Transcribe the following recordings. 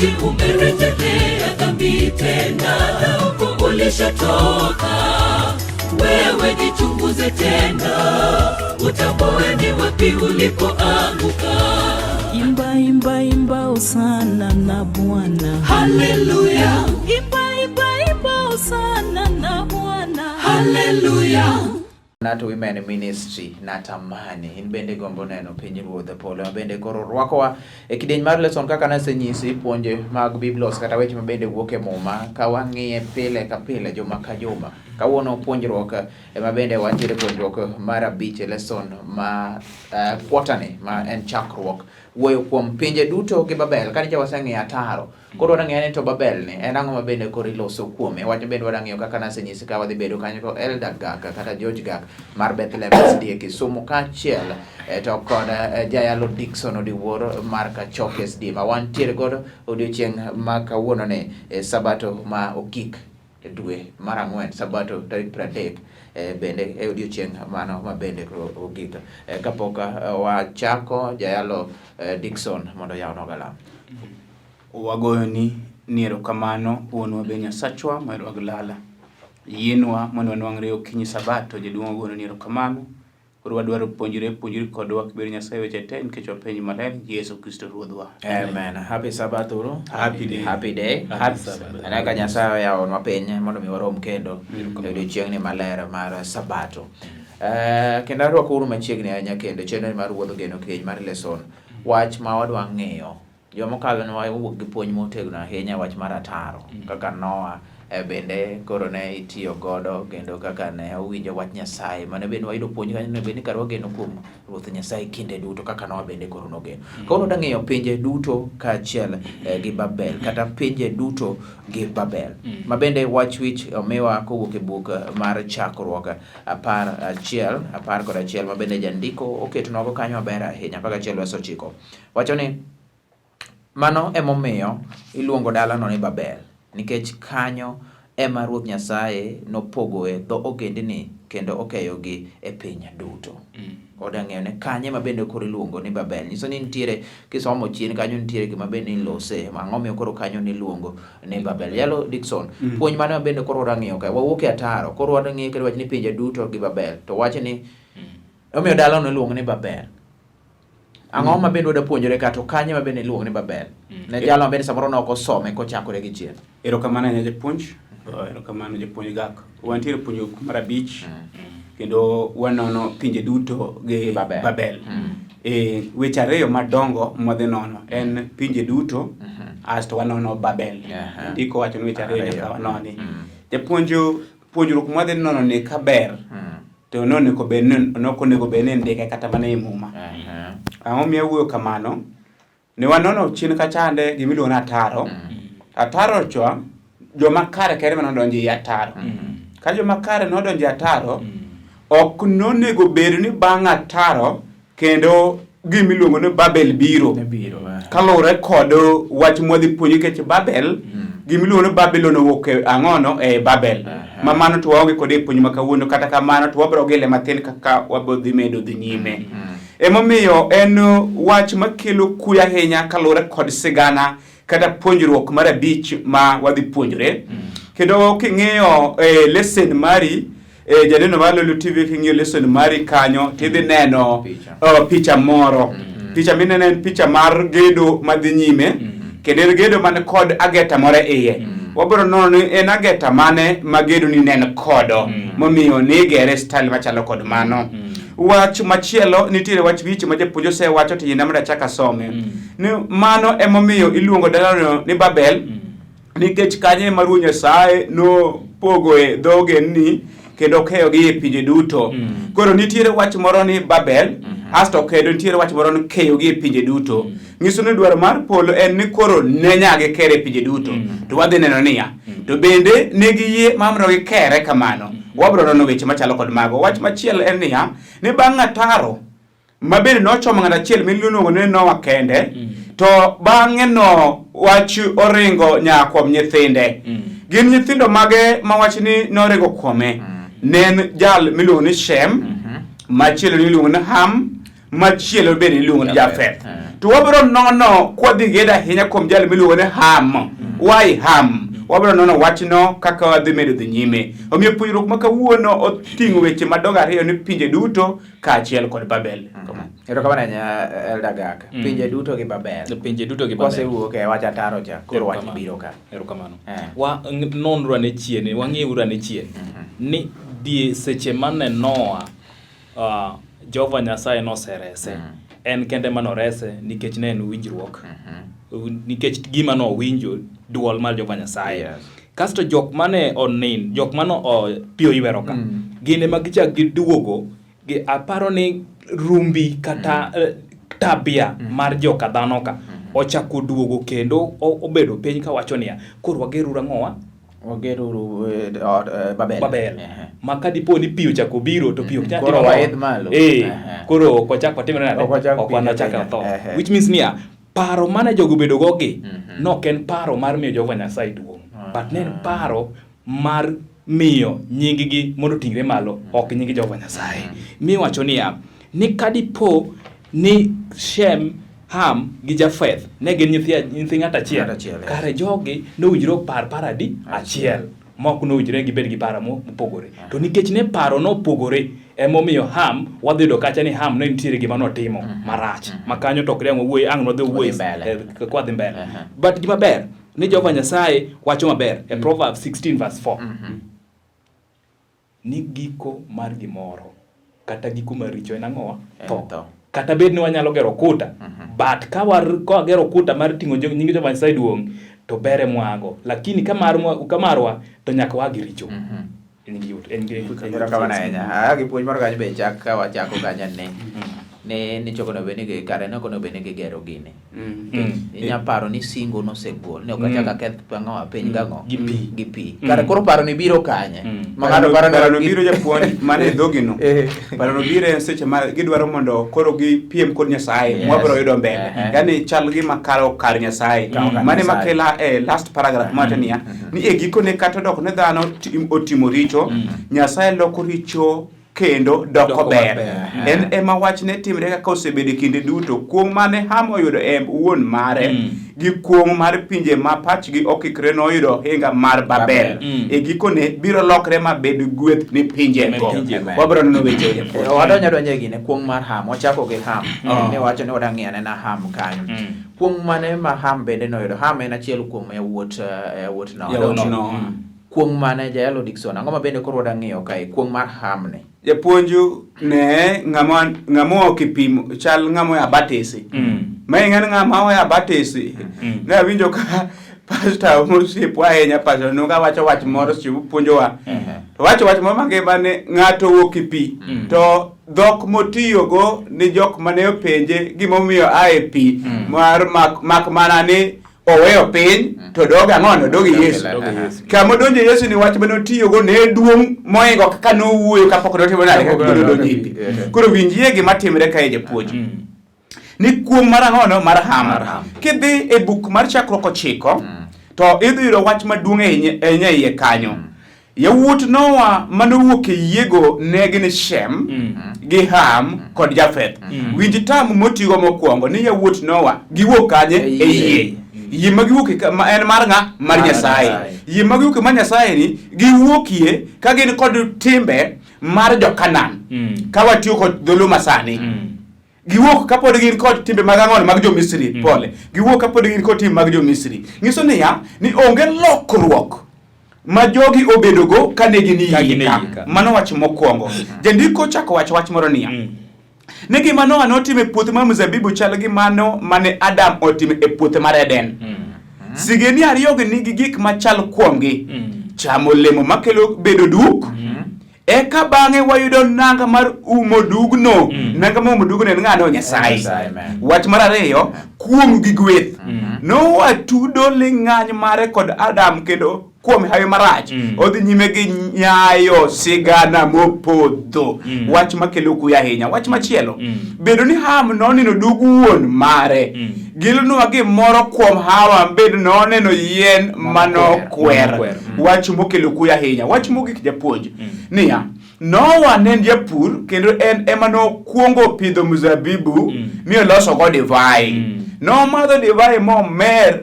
eti umerejelea dhambi tena na huko ulishatoka. Wewe jichunguze tena, utambue ni wapi ulipoanguka. Imba, imba, imba hosana na Bwana. Haleluya. Imba, imba, imba hosana na Bwana. Haleluya. Nato Women Ministry natamani in bende gombo neno Pinje Duto polo bende koro rwakowa e kidieny mar lesson kaka nasenyisi puonje mag biblos kata weche mabende wuok e muma ka wang'iye pile ka pile juma ka juma. Kawuono puonjruok mabende wantiere puonjruok mar abich lesson ma quarterly ma en chakruok wuoyo kuom pinje duto gi Babel ka waseng'e ataro. Koro wadang'e to Babel ni en ang'o mabende koro iloso kuome. Wach bende wadang'eyo kaka nasenyisi ka wadhi bedo kanyo ko Elder Gaka kata George Gaka mar Bethlehem SD Kisumu kaachiel to kod Jayalo Dickson odiwuor mar Chakruok SD ma wantiere godo odiochieng' ma kawuono ne sabato ma ogik dwe mar ang'wen sabato tarik 30 bende odiochieng' mano ma bende ogik kapok wachako Jayalo Dickson mondo yawno galam. Wagoyoni ni erokamano wuonwa be Nyasachwa ma irwag lala. Yienwa mondo wanwang're okinyi sabato jaduong' wagoyoni ni erokamano. Koro wadwaro puonjre kodwa kibed Nyasaye weche te nikech wapenj maler Yesu Kristo Ruodhwa. Amen. Happy Sabbath uru. Happy day. Happy day. Happy Sabbath. Anaka Nyasaye yawonwa piny mondo mi warom kendo odiochieng' ni maler mar sabato. Kendo arwako uru machiegni ahinya kendo chenro mar wuodh geno keny mar lesson. Wach ma wadwa ng'eyo. Joma kalo ne wawuok gi puonj motegno ahinya wach mar ataro kaka Noah bende koro ne itiyo godo kendo kaka ne owinjo wach Nyasaye mane bende wayudo puonj kanyo ne bende karwa geno kuom Ruoth Nyasaye kinde duto kaka Noah bende koro nogeno. Koro dang'eyo pinje duto kaachiel gi Babel kata pinje duto gi Babel. Ma bende wach wich omiwa kowuok e buk mar Chakruok 11 ma bende jandiko oketo nogo kanyo maber ahinya 11:9. Wacho ni mano emomiyo iluongo dalano ni Babel nikech kanyo ema Ruoth Nyasaye nopogoe dho ogendini kendo okeyogi e piny duto. Odang'eyo ne kanye ma bende koro iluongo ni Babel. Nyiso ni nitiere kisomo chien kanyo nitiere gima bende ilose ma ng'omiyo koro kanyo niluongo ni Babel. Yalo Dickson puonj mane bende koro odang'eyo ka wawuok e ataro koro wadang'eyo kendo wach ni pinje duto gi Babel to wach ni omiyo dalano iluongo ni Babel. Ang'o ma bende wada puonjore ka to kanye ma bende iluongo ni Babel. Ne jalo ma bende samoro ne ok osome kochakore gi chien. Erokamano ne japuonj. Erokamano japuonj Gaka. Wantiere puonjo mar abich kendo wanono pinje duto gi Babel. Weche ariyo madongo mwadhi nono en pinje duto asto wanono Babel. Ndiko wacho ni weche ariyo nyaka wanoni. Puonjruok mwadhi nono ni kaber to nonego bene ndike kata mana e muma. Ang'o miyo wuoyo kamano? Ne wanono chien kachande gimiluongo ni ataro. Ataro chwa joma kare kere manodonjo i ataro. Ka joma kare nodonjo i ataro, ok nonego bed ni bang' ataro kendo gimiluongo ni Babel biro. Kalure kod wach mwadhi puonjo kech Babel gimiluongo ni Babylon owuok ang'ono e Babel. Ma mano to waonge kode puonj ma kawuono kata kamano to wabro gile matin kaka wabodhi medo dhi nyime. Emomiyo en wach makelo kuya ahinya kalure kod sigana kata puonjruok mar abich ma wadhi puonjore. Kendo king'iyo lesson mari janeno mar Lolwe TV king'iyo lesson mari kanyo tidhi neno picha moro. Picha mineno en picha mar gedo madhi nyime kendo en gedo man kod ageta moro iye. Wabro nono ni en ageta mane magedo ni nen kodo momiyo ni gere style machalo kod mano. Wach machielo nitiere wach wich ma japuonj osewacho to yina mara chaka some. Ni mano emomiyo iluongo dalano ni Babel nikech kanye ma Ruoth Nyasaye no pogoe dhogen kendo keyogi e pinje duto. Koro nitiere wach moro ni Babel asto kendo nitiere wach moro ni keyogi e pinje duto. Nyiso ni dwaro mar polo en ni koro ne nyage kere pinje duto. To wadhi neno niya to bende negi yie mamro gi kere kamano. Wabro nono weche machalo kod mago. Wach machielo en niya ni bang' ataro ma bende nochomo ng'at achiel miluongo ni Noah kende to bang'e no wach oringo nyakuom nyithinde. Gin nyithindo mage ma wach ni noringo kuome. Nen jal miluongo ni Shem, machielo miluongo ni Ham, machielo bende miluongo ni Jafeth. to wabro nono kwadhi geda ahinya kuom jal miluongo ni Ham. Why Ham? Wabro nono wachno kaka wadhi medo dhi nyime. Omiyo puonjruok ma kawuono oting'o weche madongo ariyo ni pinje duto kaachiel kod Babel. Erokamano Elder Gak. Pinje duto gi Babel. Pinje duto gi Babel. Kosewuok e wach ataro cha, koro wach biro ka. Erokamano. Wa nonro ane chien, wang'euru ane chien. Ni die seche mane Noah Jehova Nyasaye noserese. En kende manorese nikech ne en winjruok. Nikech gima no winjo duol mar Jehova Nyasaye. Kasto jok mane onin, jok mano pio iwero ka. Gine magichak giduogo, aparo ni rumbi kata tabia mar joka dhano ka ochako duogo kendo obedo piny ka wacho niya koro wageruru ang'owa wageruru Babel. Maka dipo ni pio chako biro to pio koro waedh malo. Koro kochako timore nade ok wanachaka tho. Which means niya paro mane jogo bedo gogi no ken paro mar miyo Jehova Nyasaye duong', but ne paro mar miyo nyingigi mondo tingre malo ok nyingi Jehova Nyasaye. Mi wacho niya ni kadipo ni Shem, Ham gi Jafeth ne gin nyithi ng'at achiel kare jogi nowinjore par adi achiel mok nowinjore gibed gi paro mopogore. To nikech ne paro nopogore emomiyo Ham wadhi yudo kacha ni Ham ne nitiere gima notimo marach makanyo to kriango wuoyi ang' nodhi wuoyi kwadhi mbele. But gima ber ni Jehova Nyasaye wacho maber e Proverbs 16 verse 4 ni giko mar gimoro kata giko maricho en ang'owa tho. Kata bed ni wanyalo gero kuta but ka wagero kuta mar ting'o nying Jehova Nyasaye duong' to bere mwago, lakini kamarwa to nyaka wagi richo. Gipuonj moro kanyo be chak ka wachako kanyo ni chokono beni gi kare no kono beni gi gero gini. Inya paro ni singo no segol ne okachaka keth pango apiny gang'o gi pi. Kare koro paro ni biro kanye. Mangado paro no biro japuonj mane dhogino. Paro no biro seche ma gidwaro mondo koro gi piem kod Nyasaye mwabro yudo mbele. Yani chal gi makaro kar Nyasaye. Mane makela last paragraph matania ni e giko ne kata dok ne dhano otimo richo, Nyasaye loko richo kendo doko ber. En ema wach ne timre kaka osebedo kinde duto kuom mane Ham oyudo wuon mare gi kuom mar pinje ma pachgi okikre noyudo hinga mar Babel. E gikone biro lokre mabed gweth ni pinje go. Wabro neno weche. Wadonjo donje gine kuom mar Ham, wachako gi Ham. Ne wacho ni wadang'iyane na Ham kanyo. Kuom mane ma Ham bende noyudo. Ham en achiel kuom yawuot no. Kuom mane Jayalo Dickson, ang'o ma bende koro wadang'iyo kae kuom mar Ham ne. Japuonju ne ng'amo kipimo chal ng'amo ya batesi. Mai ng'an ng'amo ya batesi. Ne awinjo ka pastor mosipwa ahinya pastor nuga wacho wach moro chiwo puonjowa. To wacho wach moro mang'e ng'ato wuok pi. To dhok motiyogo ni jok mane openje gimomiyo ae pi mar mak mana ni oweyo piny to doga ng'ono dogi Yesu. Kama donje Yesu ni wach mane otiyogo ne duong' moingo kaka nowuoyo kapok notimo nade kaka donje pi. Koro winjie gima timre kae japuonj. Ni kuom mar ang'ono mar Ham. Kidhi e buk mar Chakruok 9 to idhi yudo wach maduong' e iye kanyo. Yawuot Noah manowuok e yiego ne gin Shem gi Ham kod Jafeth. Winj tamu motigo mokwongo ni yawuot Noah giwuok kanye e yie. Yie magiwuok en mar ng'a mar Nyasaye. Yie magiwuok mar Nyasaye ni giwuokie ka gin kod timbe mar jo-Kanan. Ka watiyo kod dholo masani. Giwuok kapod gin kod timbe mag ang'on mag jo-Misri. Giwuok kapod gin kod timbe mag jo-Misri. Nyiso niya ni onge lokruok ma jogi obedogo kane gin yika. Mano wach mokwongo. Jandiko chako wach moro niya. Ne gima Noah notime puothe mar mzabibu chal gi mano mane Adam otime e puothe mar Eden. Sigeni ariyogi nigi gik machal kuomgi. Chamo olemo makelo bedo duk. Eka bang'e wayudo nanga mar umo dugno. Nanga mar umo dugno en ng'ano Nyasaye. Wach mar ariyo kuom gi gweth. Noah tudo ling'any mare kod Adam kendo kuom hayo marach odhi nyime gi nyayo sigana mopodho. Wach makelo kuya ahinya. Wach machielo bedo ni Ham noneno dug wuon mare gilno gimoro kuom Hawa bedo noneno yien manokwer. Wach mokelo kuya ahinya. Wach mogik japuonj niya Noah ne en japur kendo en ema nokuongo pidho mzabibu mi oloso go divai. Nomadho divai momer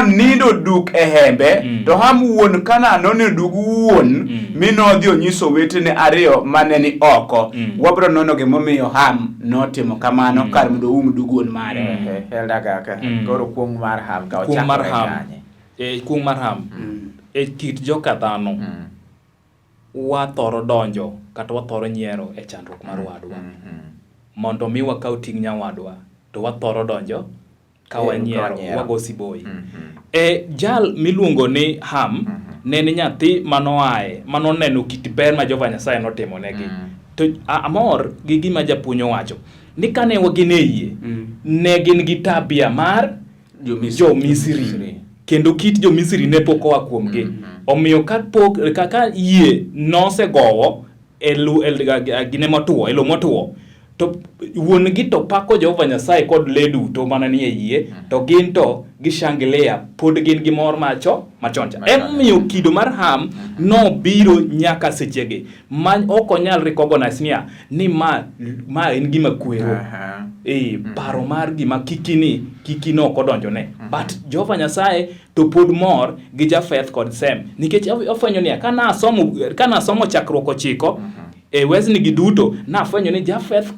nindo duk e hembe to Ham wuon Kanaan nonindo dug wuon mi nodhi onyiso wetene ariyo mane ni oko. Wabro nono gimomiyo Ham notimo kamano kar mondo dug wuon mare. Helda kaka koro kuong mar Ham ka kuong mar Ham kuong mar Ham e kit joka dhano wathoro donjo kata wathoro nyiero e chandruok mar wadwa mondo mi wakaw ting' nyawadwa to wathoro donjo ka wanyiero wago siboi. Jal miluongo ni Ham ne ni nyathi manoneno kit ber ma Jehova Nyasaye notimo negi. To amor gi gima japuonj wacho ni kane wagin e yie ne gin gi tabia mar jo Misri kendo kit jo Misri ne pok oa kuomgi. Omiyo kaka yie nosegowo gine motuo elo motuo to wuon gi to pako Jehova Nyasaye kod le duto mana ni e yie to gin to gishangilia pod gin gi mor machoncha. Emiyo kido mar Ham no biro nyaka sechegi ma ok onyal recognize ni ma en gima kwero. Paro mar gima kikino ok odonjone. But Jehova Nyasaye to pod mor gi Jafeth kod Sem nikech ofwenyo ni kana asomo chakruok 9 wezni gi duto na afwenyo ni Jafeth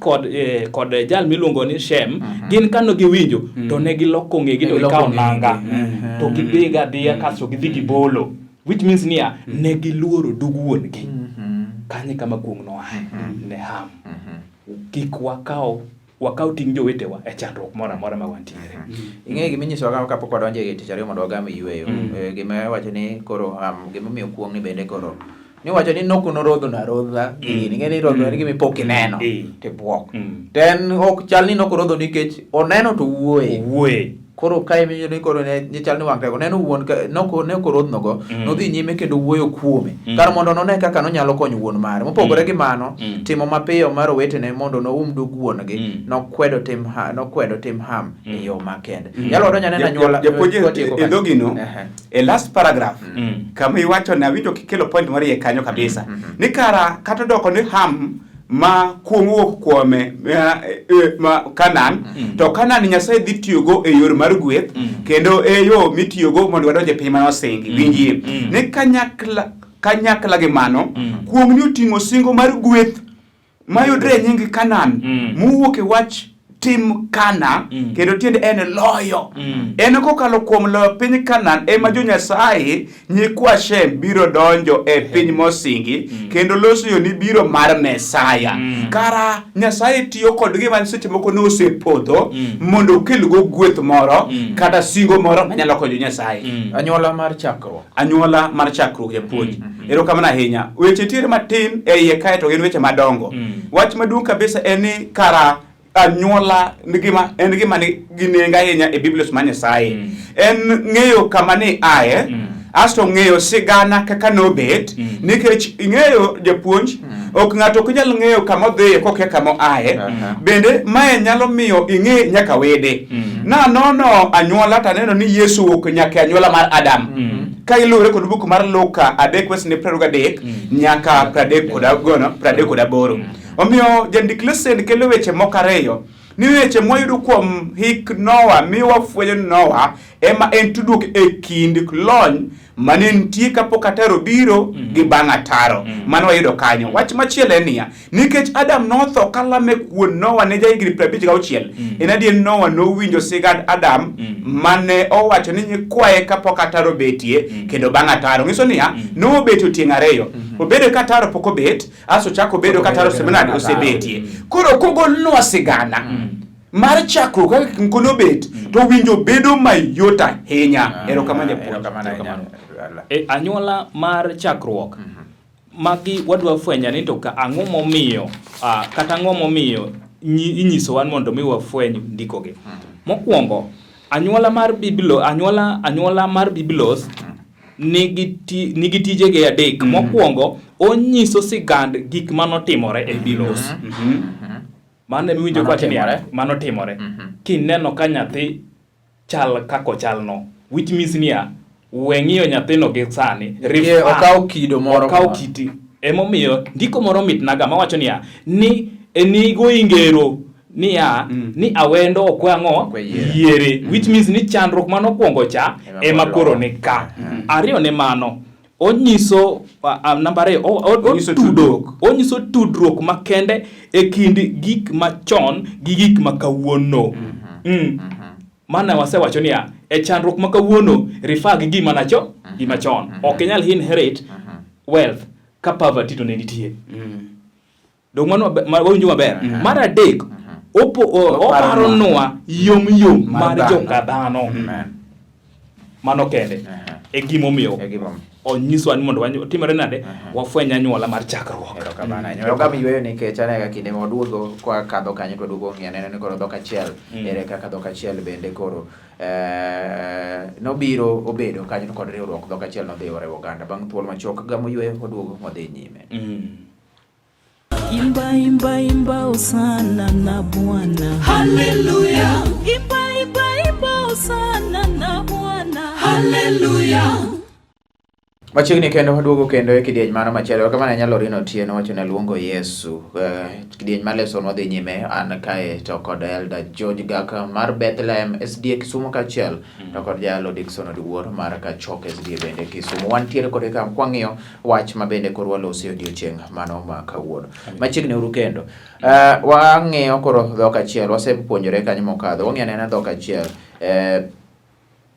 kod jal miluongo ni Shem gin kano giwinjo to ne giloko ngegi to gikaw nanga to gidhiga dhiya kaso gidhi gibolo, which means ne giluoro dug wuon gi. Kanye kama kuong no ne Ham kik wakaw ting' jowetewa e chandruok moro amora ma wantiere. Ing'e gima inyisowa kapok wadonjo e tich ariyo mondo wagam yweyo. Gima wacho ni koro gima miyo kuong ni bende koro ni wacho ni nokuno rodho na rodha gini ngeni rodho ni gimi pok ineno te buok ten ok chal ni nokurodho nikech oneno to wuoye koro kae miyo ni koro ne chal ni wang'e oneno wuon ne korodhno go nodhi nyime kendo wuoyo kuome kar mondo none kaka nonyalo konyo wuon mare. Mopogore gi mano timo mapiyo mar owetene mondo noum dug wuon gi nokwedo tim Ham e yo makende. Nyalo donjo ne anyuola e dhogino e last paragraph kama iwacho na winjo kikelo point moro e kanyo kabisa ni kata doko ni Ham ma kuongo kuome ma Kanaan to Kanaan Nyasaye dhi tiyogo e yor mar gweth kendo e yo mitiyogo mondo wadonje piny manosingi winjie ni kanyakla gi mano kuong ni oting'o singo mar gweth mayudre e nying Kanaan muwuok e wach tim Kana kendo tiende en loyo en kokalo kuom loyo piny Kanaan ema jo Nyasaye nyikwa Shem biro donjo e piny mosingi kendo loso yo ni biro mar Mesaya. Kara Nyasaye tiyo kod gima seche moko nosepodho mondo okel go gweth moro kata singo moro manyalo konyo Nyasaye. Anyuola mar chakruok japuonj. Erokamano ahinya. Weche tiere matin e iye kae to gin weche madongo. Wach maduong' kabisa en ni kara anyuola en gima ni ginenga ahinya e Biblia mar Nyasaye. En ng'eyo kama ni aye asto ng'eyo sigana kaka nobet nikech ing'eyo japuonj ok ng'ato ok nyal ng'eyo kama odhiye kokia kama aye bende mae nyalo miyo ing'e nyaka wede na nono anyuola taneno ni Yesu ok nyaka anyuola mar Adam ka ilure kod buk mar Luka 3:33 nyaka 38. Omiyo jandik lesen kelo weche mokareyo ni weche moyudo kuom hik Noah miwa fwenyo Noah ema en tudruok e kind lony mane nitie kapok ataro biro gi bang' ataro mano wayudo kanyo. Wach machielo en niya nikech Adam notho kalame kuon Noah ne jahigni 56 en adier Noah nowinjo sigand Adam mane owacho ni nyikwaye kapok ataro betie kendo bang' ataro ng'iso niya nobet otieng' ariyo obedo kataro pok obet aso chako bedo kataro seminari osebetie koro kogolnwa sigana mar chakruok kono bet to winjo bedo mayot ahinya. Erokamano. Anyuola mar chakruok magi wadwa fwenya ni to ka ang'o momiyo kata ang'o momiyo inyiso wan mondo mi wafweny ndikogi. Mokwongo anyuola mar Biblos nigi tijege adek. Mokwongo onyiso sigand gik manotimore e Biblos. Mane miwinjo kwa timore manotimore kineno ka nyathi chal kako chalno, which means weng'iyo nyathino gi sani okaw kido moro okaw kiti emomiyo ndiko moro mitnaga mawacho niya ni enigo ingero niya ni awendo okwe ang'o yiere which means ni chandruok manokwongo cha ema koro ni ka ariyo ne mano onyiso namba 2 onyiso tudruok makende e kind gik machon gi gik makawuono mana wasewacho niya e chandruok makawuono rifa gi gima nacho gima chon ok inyal inherit wealth ka poverty to ne nitie dong mano wawinjo maber mar adek oparo nwa yom mar joka dhano mano kende e gimomiyo onyiso ni mondo timore nade wafwenya nyuola mar chakruok. Erokamano yweyo nikech anega kinde moduogo kwa kadho kanyo to duogo ng'ia neno ni koro dhok achiel ere kaka dhok achiel bende koro nobiro obedo kanyo kod riwruok dhok achiel nodhi orewo oganda bang' thuolo machok gamo yweyo oduogo modhi nyime. Imba imba imba osana na Bwana. Haleluya. Imba imba imba osana na Bwana. Haleluya. Machiegni kendo waduogo kendo e kidieny mano machielo kama nyalo rino tieno wacho ne luongo Yesu kidieny mar lesson wadhi nyime an kae to kod Elder George Gaka mar Bethlehem SDA Kisumu kachiel to kod Jalo Dickson Oduor mar Chakruok SDA bende Kisumu wantiere kod ka kwang'iyo wach ma bende koro walosi odiochieng' mano ma kawuono machiegni uru kendo wang'iyo koro dhok achiel wasepuonjore kanyo mokadho wang'iyo nena dhok achiel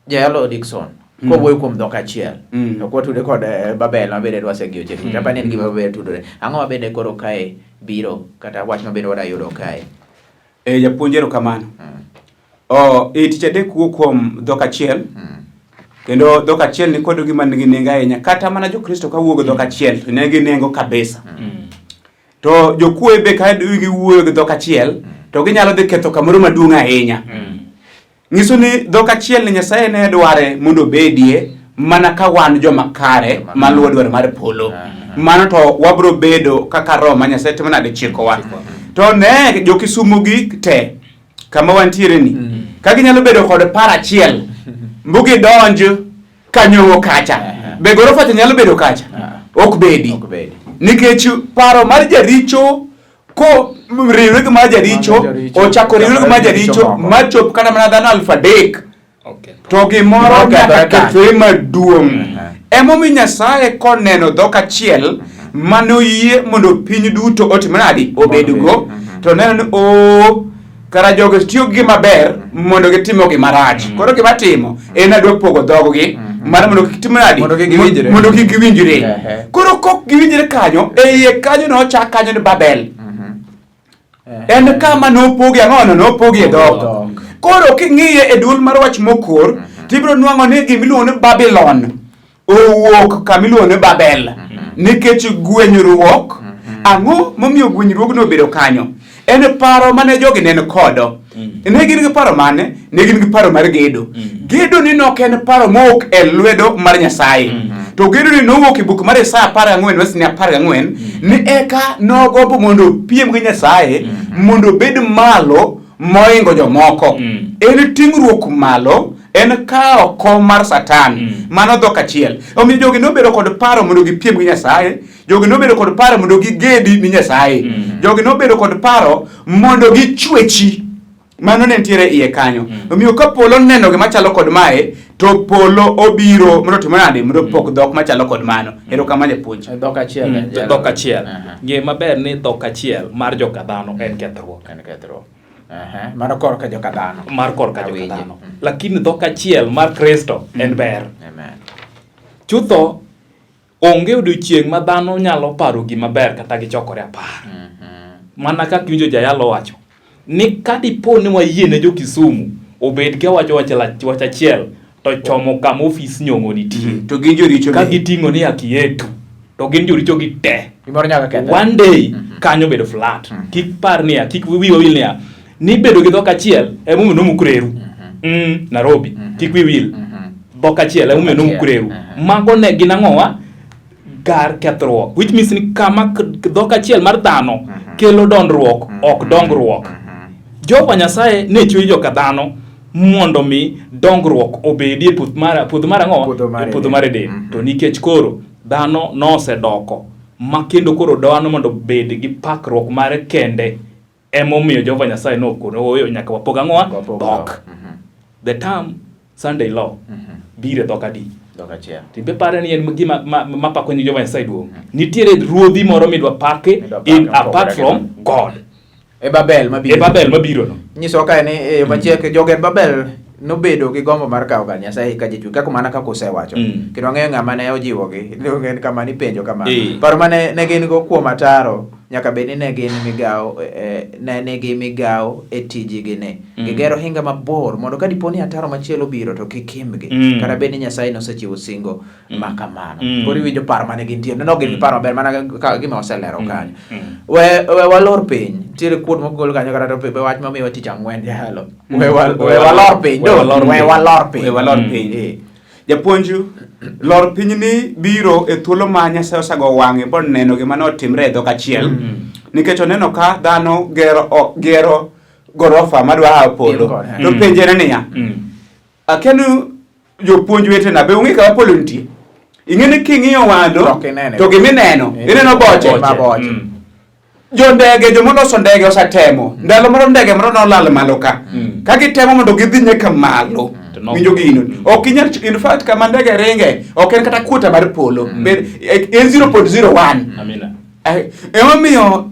Jalo Dickson kowuoyo kuom dhok achiel to kwatude kod Babel mabende dwasegio cheki tapani en gima Babel tudore ang'o mabende koro kae biro kata wach mabende wadayudo kae japuonjero kamano tich adek wuok kuom dhok achiel kendo dhok achiel ni kod gima nigi nengo ahinya kata mana jokristo ka wuogo dhok achiel to nigi nengo kabisa to jokwoe be ka giwuoyo gi dhok achiel to ginyalo dhi ketho kamoro maduong' ahinya ngiso ni dhok achiel ni Nyasaye ne dware mondo bedie mana ka wan joma kare maluwo dwaro mar polo mano to wabro bedo kaka Roma Nyasaye timo nade chikowa to ne jo Kisumu gi te kama wantiere ni ka ginyalo bedo kod par achiel mbugi donj kanyo kacha be gorofa nyalo bedo kacha ok bedi nikech paro mar jaricho ko riwruok ma jaricho ochako riwruok ma jaricho machop kana mana dhano 3,000 to gimoro kaka maduong' emomiyo Nyasaye koneno dhok achiel manoyie mondo piny duto otimnadi obedgo to neno ni kara jogo tiyo gi maber mondo gitimo gi marach koro gima timo en adwa pogo dhoggi mar mondo gitimnadi mondo giwinjre koro kok giwinjre kanyo e kanyo no chak kanyo ni Babel en kama nopogi ang'ono nopogi e dhok koro king'iye e duol mar wach mokor tibro nwang'o ni gimiluongo ni Babylon owuok kamiluongo ni Babel nikech gwenyruok ang'o momiyo gwenyruogno obedo kanyo en paro mane jogi neno kodo ne gin gi paro mane ne gin gi paro mar gedo ni nok en paro mok e lwedo mar Nyasaye to gedo ni nowuok e buk mar Isaya 14 wesni 14 ni eka nogombo mondo piem gi Nyasaye mondo bed malo moingo jomoko en ting'ruok malo en kao kom mar Satan mano dhok achiel omiyo jogi nobedo kod paro mondo gipiem gi Nyasaye jogi nobedo kod paro mondo gigedi ni Nyasaye jogi nobedo kod paro mondo gichwechi mano ne ntiere iye kanyo omiyo ka polo neno gima chalo kod mae to polo obiro mondo timo nade mondo pok dhok machalo kod mano erokamano japuonj dhok achiel dhok achiel ngie maber ni dhok achiel mar joka dhano en kethruok mano korka joka dhano mar korka joka dhano lakini dhok achiel mar Kristo en ber chutho onge odiochieng' ma dhano nyalo paro gima ber kata gichokore apar mana kaka winjo jayalo wacho ni kadipo ni wayie ne jo Kisumu obed ka wacho wach achiel to chomo kama ofis nyong'o nitie to gin joricho ka giting'o ni akietu to gin joricho gi te gimoro nyaka ketho one day kanyo bedo flat kik par ni kik wiwa wil ni bedo gi dhok achiel emomiyo nomukreru Nairobi kik wil dhok achiel emomiyo nomukreru mago ne gin ang'owa gar kethruok which means ni kama dhok achiel mar dhano kelo dondruok ok dongruok Jehova Nyasaye ne chwe joka dhano mondo mi dongruok obedie puodho mar ang'o? Puodho mar Eden. To nikech koro dhano nosedoko ma kendo koro dhano mondo bed gi pakruok mare kende, emomiyo Jehova Nyasaye nokono nyaka wapog ang'owa dhok. The term Sunday law bire dhok adi. Tibe pare ni en gima mapako ni Jehova Nyasaye duong'. Nitiere ruodhi moro midwa pake in apart from God. E Babel mabiro no. Nyiso ka ni machiek joged Babel nobedo gi gombo mar kawo ga Nyasaye ka jichwe kaka mana kaka osewacho. Kendo ng'eyo ng'ama ne ojiwogi. Ng'en kama ni penjo kama. Paro mane ne gin go kuom ataro nyaka bed ni ne gin migawo ne gi migawo e tijigi ne. Gigero hinga mabor mondo ka diponi ataro machielo biro to kikimbgi. Kata bed ni Nyasaye nosechiwo singo makamano. Koro winjo paro mane gintie. No gin paro maber mana gima oselero kanyo. We walor piny. Tiere kuod mogol kanyo kata to be wach mamiyo tich ang'wen jalo. We walor piny. We walor piny. Japuonju, lor piny ni biro e thuolo ma Nyasaye osago wang'e bod neno gima notimre e dhok achiel. Nikech oneno ka dhano gero gorofa madwa hawo polo. To penjene niya. Akenu jopuonj wetena be ung'e ka polo nitie. Ing'eni king'iyo wando to gimineno ineno boche. Jondege jomoloso ndege osatemo. Ndalo moro ndege moro nolal malo ka. Ka gitemo mondo gidhi nyaka malo. Winjo gino. Ok inyal in fact kama ndege ringe ok en kata kuota mar polo. En 0.01. Amina. Emomiyo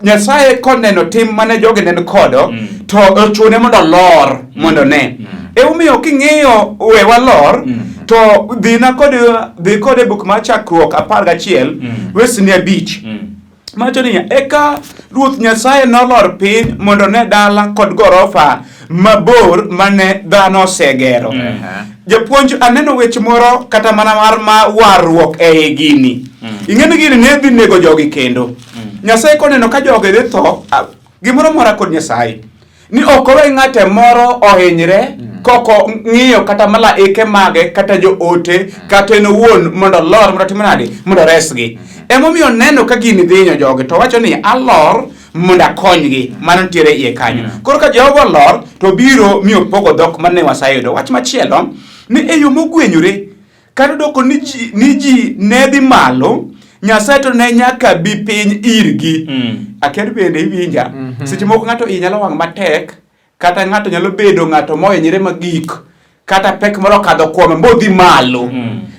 Nyasaye koneno tim mane joge neno kodo to ochune mondo lor mondo ne. Emomiyo king'iyo we walor to dhi kode buk mar Chakruok 11 wesni 5. Macho niya, eka Ruoth Nyasaye nolor piny mondo ne dala kod gorofa mabor mane dhano osegero. Japuonj aneno weche moro kata mana mar warruok e gini. Ing'eni gini ne dhi nego jogi kendo. Nyasaye koneno ka jogi dhi tho, gimoro mora kod Nyasaye. Ni ok owe ng'ate moro ohinyre koko ng'iyo kata malaike mage kata jo ote kata en owuon mondo lor mondo tim nade mondo resgi. Emomiyo neno ka gini dhinyo jogi to wacho ni alor mondo akonygi mano nitiere iye kanyo. Koro ka Jehova lor to biro miyo pogo dhok mane wasayudo. Wach machielo ni e yo mogwenyore kata doko ni ji ne dhi malo Nyasaye to ne nyaka bi piny irgi. Aker bende iwinja. Seche moko ng'ato nyalo wang' matek kata ng'ato nyalo bedo ng'ato mohinyre magik kata pek moro kadho kuome modhi malo.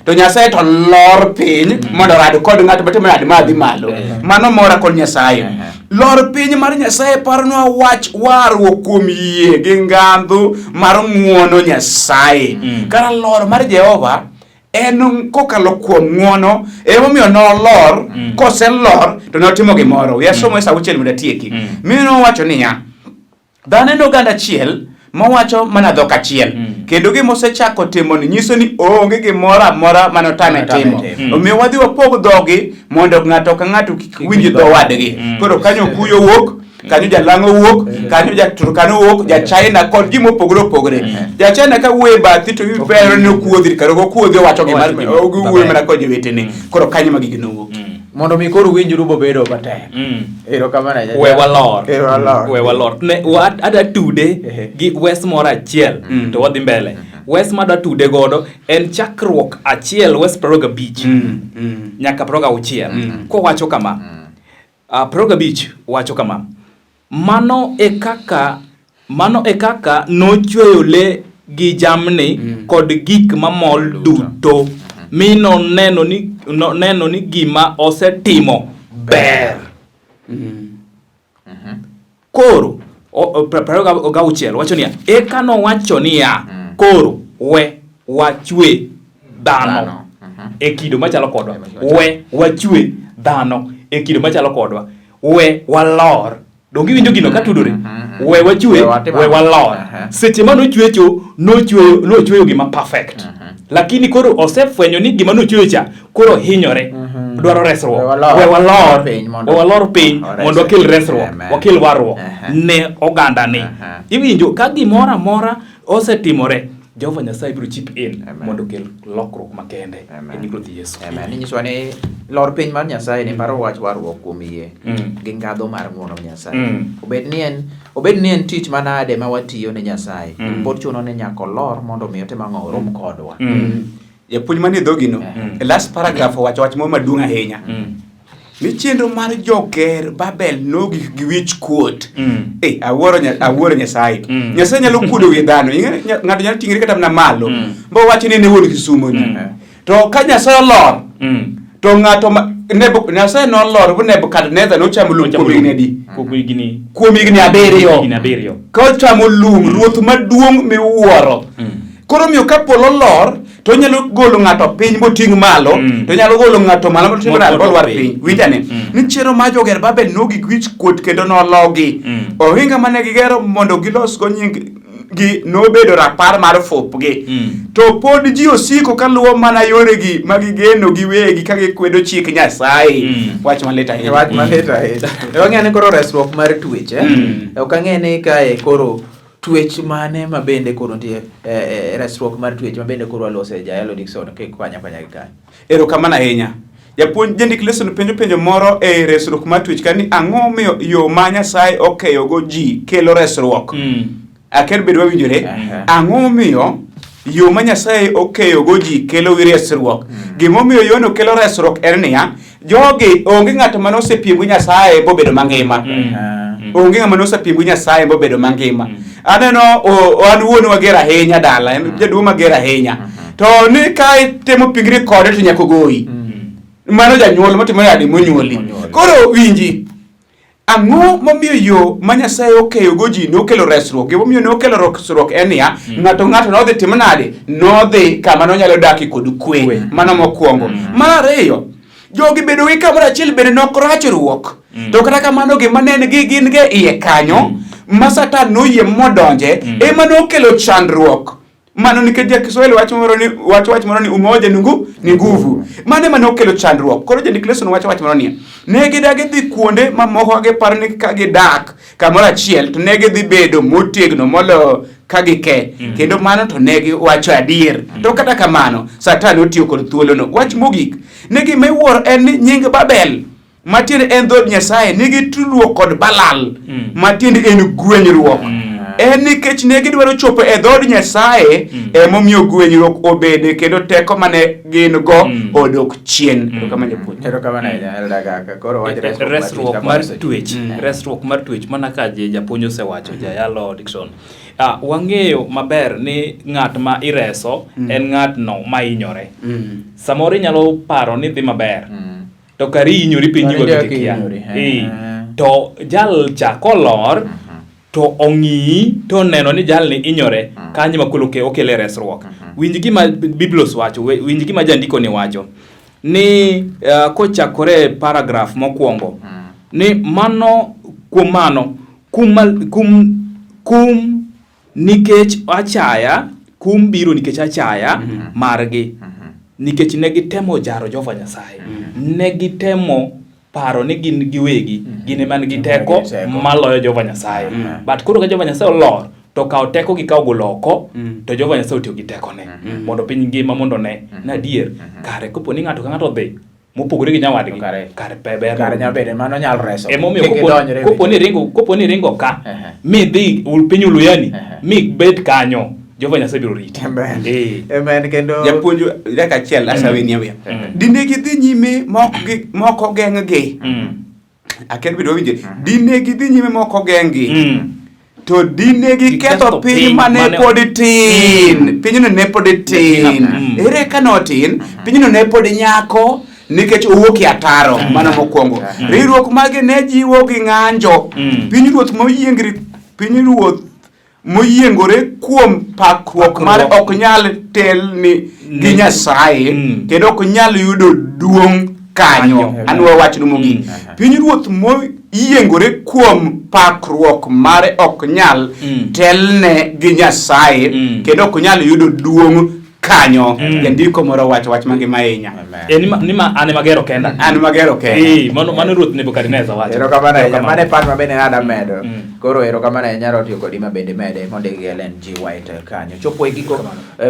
To Nyasaye to lor piny mondo rad kod ng'ato matimo rad madhi malo. Mano mora kod Nyasaye. Lor piny mar Nyasaye paronwa wach warruok kuom yie gi ngandhu mar ng'uono Nyasaye. Kara lor mar Jehova en kokalo kuom ng'uono emomiyo nolor koselor to notimo gimoro. We asomo e sauchiel mondo atieki. Mino wacho niya, dhano en oganda achiel mawacho mana dhok achiel. Kendo gimosechako timo ni nyiso ni onge gimoro amora manotame timo. Omiyo wadhi wapog dhogi mondo ng'ato ka ng'ato winj dho wadgi. Koro kanyo kuyo wuok, kanyo jalang'o wuok, kanyo jaturkano wuok, ja-China kod gimopogore opogore. Ja-China ka wuoye bathi to wibero ni okuodhi karo okuodhi wacho gimar wuoye mana kod jowetene. Koro kanyo ma gigino wuok. Mondo mi koro winjuru bobedo matek. Erokamano jaja. We walor. Ne ada tude gi wes moro achiel to wadhi mbele. Wes madwa tude godo en Chakruok 1 wes 25 nyaka 26. Ko wacho kama. 25 wacho kama. Mano e kaka nochweyo le gi jamni kod gik mamol duto. Mi neno ni gima osetimo ber. Koro gauchiel wacho niya, eka nowacho niya, koro we wachwe dhano e kido machalo kodwa. We wachwe dhano e kido machalo kodwa. We walor. Dongi winjo gino katudore. We wachwe, we walor. Seche ma nochweyo gima perfect. Lakini koro osefwenyo ni gima nochweyo cha koro hinyore. Dwaro resruok. We walor piny mondo wakel resruok, wakel warruok ne oganda ni. Iwinjo ka gimoro amora osetimore Jehova Nyasaye biro chip in mondo kel lokruok makende e nying Ruoth Yesu. Amen. Inyiso ni lor piny mar Nyasaye ni paro wach warruok kuom yie gi ngadho mar ng'wono Nyasaye. Obed ni en tich manade ma watiyo ne Nyasaye. Pod chuno ni nyaka lor mondo mi ote mang'o rom kodwa. Japuonj manie dhogino e last paragraph owacho wach moro maduong' ahinya. Ni chenro mar joger Babel nogi gi wich kuot. Awuoro Nyasaye. Nyasaye nyalo kuodo wi dhano. Ng'ato nyalo ting'ore kata na malo. Mbo wacho ni ne wuon Kisumo ni. To ka Nyasaye olor, to ng'ato Nyasaye nolor bu Nebukadneza nochamo lum kuom higni 7. Ka ochamo lum ruoth maduong' miwuoro. Koro miyo ka polo lor to nyalo golo ng'ato piny moting' malo, to nyalo golo ng'ato malo moting' malo bolwar piny. Winjane, ni chero ma joger Babel nogi gwich kuot kendo nologi. Ohinga mane gigero mondo gilos go nying gi nobedo rapar mar fopgi. To pod ji osiko kaluwo mana yoregi magigeno giwegi ka gikwedo chik Nyasaye. Wach maleta ahinya. Wach maleta ahinya. Wang'eni koro resruok mar tuoche. Ok ang'eni kae koro twech mane mabende koro nitie resruok mar twech mabende koro alose Jaelo Dickson ke kwanya gi kan. Erokamano ahinya. Japuonj jandik lesson penjo moro e resruok mar twech kani ang'o miyo yo ma Nyasaye okeyo go ji kelo resruok. Akel bedo wawinjore. Ang'o miyo yo ma Nyasaye okeyo go ji kelo resruok. Gimo miyo yo no kelo resruok en niya, jogi onge ng'ato mane osepiem gi Nyasaye bobedo mangima. Onge ng'ama nosepiem gi Nyasaye bobedo mangima. Aneno an wuon wager ahinya dala, en jaduong' mager ahinya. To ni kai temo pingri kode to nyako goyi. Mano janyuol motimo yadi monyuoli. Koro winji, ang'o momiyo yo ma Nyasaye okeyo go ji nokelo resruok? Gimo miyo nokelo resruok en niya, ng'ato nodhi timo nade? Nodhi kama nonyalo daki kod kwe. Mano mokwongo. Mar ariyo, jogi bedo gi kamoro achiel bende nokrachruok. To kata kamano gima ne gin ge iye kanyo, ma Satan noyie modonje, ema nokelo chandruok. Mano nikech Kiswahili wach moro ni umoja ni nguvu. Mane manokelo chandruok. Koro jandik lesson wach moro ni. Ne gidagi dhi kuonde mamoko gi paro ni ka gidak kamoro achiel to ne gidhi bedo motegno molo ka gike. Kendo mano to ne giwacho adier. To kata kamano Satan otiyo kod thuolono. Wach mogik. Ne gimiwuoro en ni nying Babel matiende en dhod Nyasaye nigi tudruok kod Balal matiende en gwenyruok. En nikech ne gidwaro chopo e dhod Nyasaye emomiyo gwenyruok obede kendo teko mane gin go odok chien. Resruok mar twech mana ka japuonj osewacho Jaelo Dickson. Wang'eyo maber ni ng'at ma ireso en ng'atno ma inyore. Samoro inyalo paro ni dhi maber. To kari inyori piny iwa kia. To jal cha kolor to ong'i to neno ni jal ni inyore kanyo makolo okele resruok. Winj gima Biblos wacho, winj gima jandiko ni wacho. Ni kochakore paragraph mokwongo. Ni mano kuom mano kum nikech achaya, kum biro nikech achaya margi. Nikech ne gitemo jaro Jehova Nyasaye. Ne gitemo paro ni gin giwegi, gin man gi teko maloyo Jehova Nyasaye. But koro ka Jehova Nyasaye olor, to kawo teko gi kawo goloko, to Jehova Nyasaye otiyo gi teko ne. Mondo piny ngima mondo ne nadier. Kare kopo ni ng'ato ka ng'ato dhi mopogore gi nyawadgi, kare peber. Kare nyabede mano nyalo reso. Emomiyo kopo ni ringo ka, mi dhi piny Uluyani, mi bet kanyo. Jehova Nyasaye biro riti. Amen. Kendo japuonj daka achiel asaweni awia. Dine gidhi nyime moko geng'gi. Akel bedo winje. Dine gidhi nyime moko geng'gi. To dine giketho piny mane pod tin. Pinyno ne pod tin. Ere ka notin, pinyno ne pod nyako nikech owuok e ataro. Mano mokwongo. Riwruok mage ne jiwo gi ng'anjo. Pinyruoth moyiengore kuom pakruok mar ok nyal telni gi Nyasaye kendo ok nyal yudo duong' kanyo. Anwa wachno mogik. Pinyruoth moyiengore kuom pakruok mar ok nyal telne gi Nyasaye kendo ok nyal yudo duong' kanyo jandiko moro wach mangima ahinya. Nima ane magero kenda. Mano ruoth Nebukadneza wacho. Ero kamano mane part mabende ng'ada medo. Koro ero kamano nyalo tiyo kodi mabende mede mondo Ellen G. White kanyo. Chopo e giko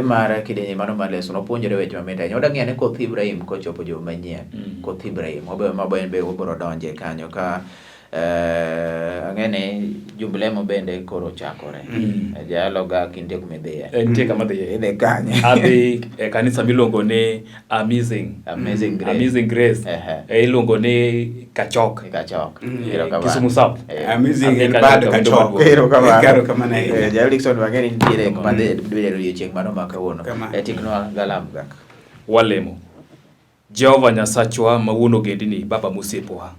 mar kidenye mano mar lesson opuonjore weche mamit ahinya. Oda ng'e Koth Ibrahim kochopo jo manyien. Koth Ibrahim mabe be obiro donje kanyo ka ang'ene jubilemo bende koro chakore. Jalo ga kinde kumedhie. Nitie kama dhie. Ine kanye. Adhi kanisa miluongo ni Amazing Grace. Iluongo ni Kachok. Kisumu South. Amazing and bad Kachok. Ero kamano. Jalo Dixon wang'eni nitiere kuma dibede odiochieng' mano ma kawuono. Tiknwa galam gak. Walemo. Jehova Nyasachwa mawuono ogendini, Baba musiepowa.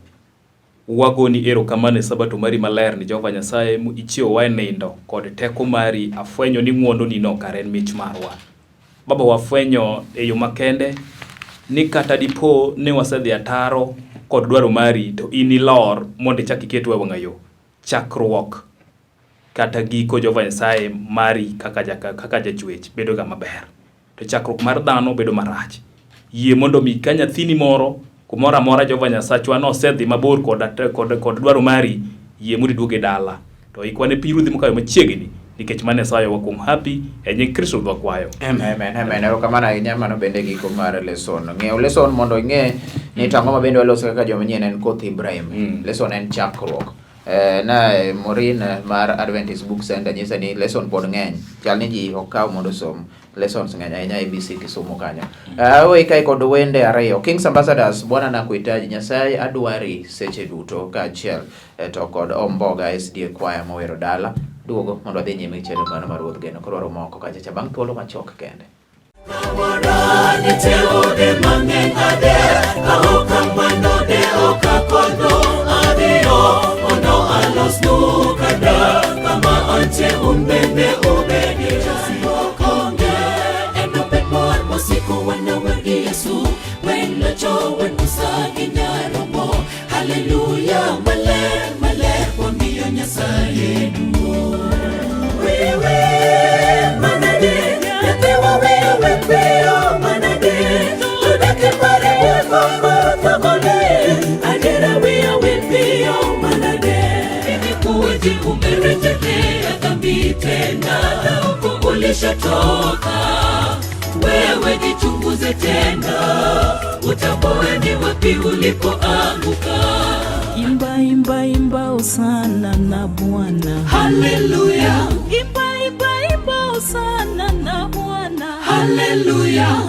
Wagoni erokamano e sabato mari maler ni Jehova Nyasaye ichiewowa e nindo kod teko mari. Afwenyo ni ng'wononi no kare en mich marwa. Baba, wafwenyo e yo makende ni kata dipo ne wasedhi ataro kod dwaro mari to in ilor mondo ichak iketwa e wang'a yo. Chakruok kata giko Jehova Nyasaye mari kaka jachwech bedo ga maber, to chakruok mar dhano bedo marach. Yie mondo mi ka nyathini moro kumora amora Jehova Nyasachwa nosedhi mabor kod dwaro mari, yie mondo iduoge dala to ikwane pirudhi mokayo machiegni nikech mane sayo wakum happy e nying Kristo wakwayo. Amen. Erokamano ahinya. Mano bende giko mar lesson. Ng'eyo lesson mondo ing'e ni tang'o mabende waloso kaka joma nyien en Koth Ibrahim. Lesson en chakruok. Na Morin mar Adventist Book Center nyisa ni lesson pod ng'eny. Chal ni ji okaw mondo som lessons ng'eny ahinya ABC Kisumu kanyo. Wewe kai kod wende ariyo. King's Ambassadors, Bwana nakuhitaji, Nyasaye adwari seche duto kaachiel to kod Omboga SDA Choir mowero dala. Duogo mondo adhi nyime chelo mano mar WUODH GENO. Koro moko kacha bang' thuolo machok kende. Hallelujah, maler kwa mio Nyasaye duo. Wewe manade, yatewa wewe peo manade. Tudake pare wewe thamone, ajera wewe peo manade. Kuwaji umerejelea dhambi tena, na uko ulishatoka. Wewe jichunguze tena, utambue ni wapi ulipoanguka. Imba hosana na Bwana. Hallelujah. Imba hosana na Bwana. Hallelujah.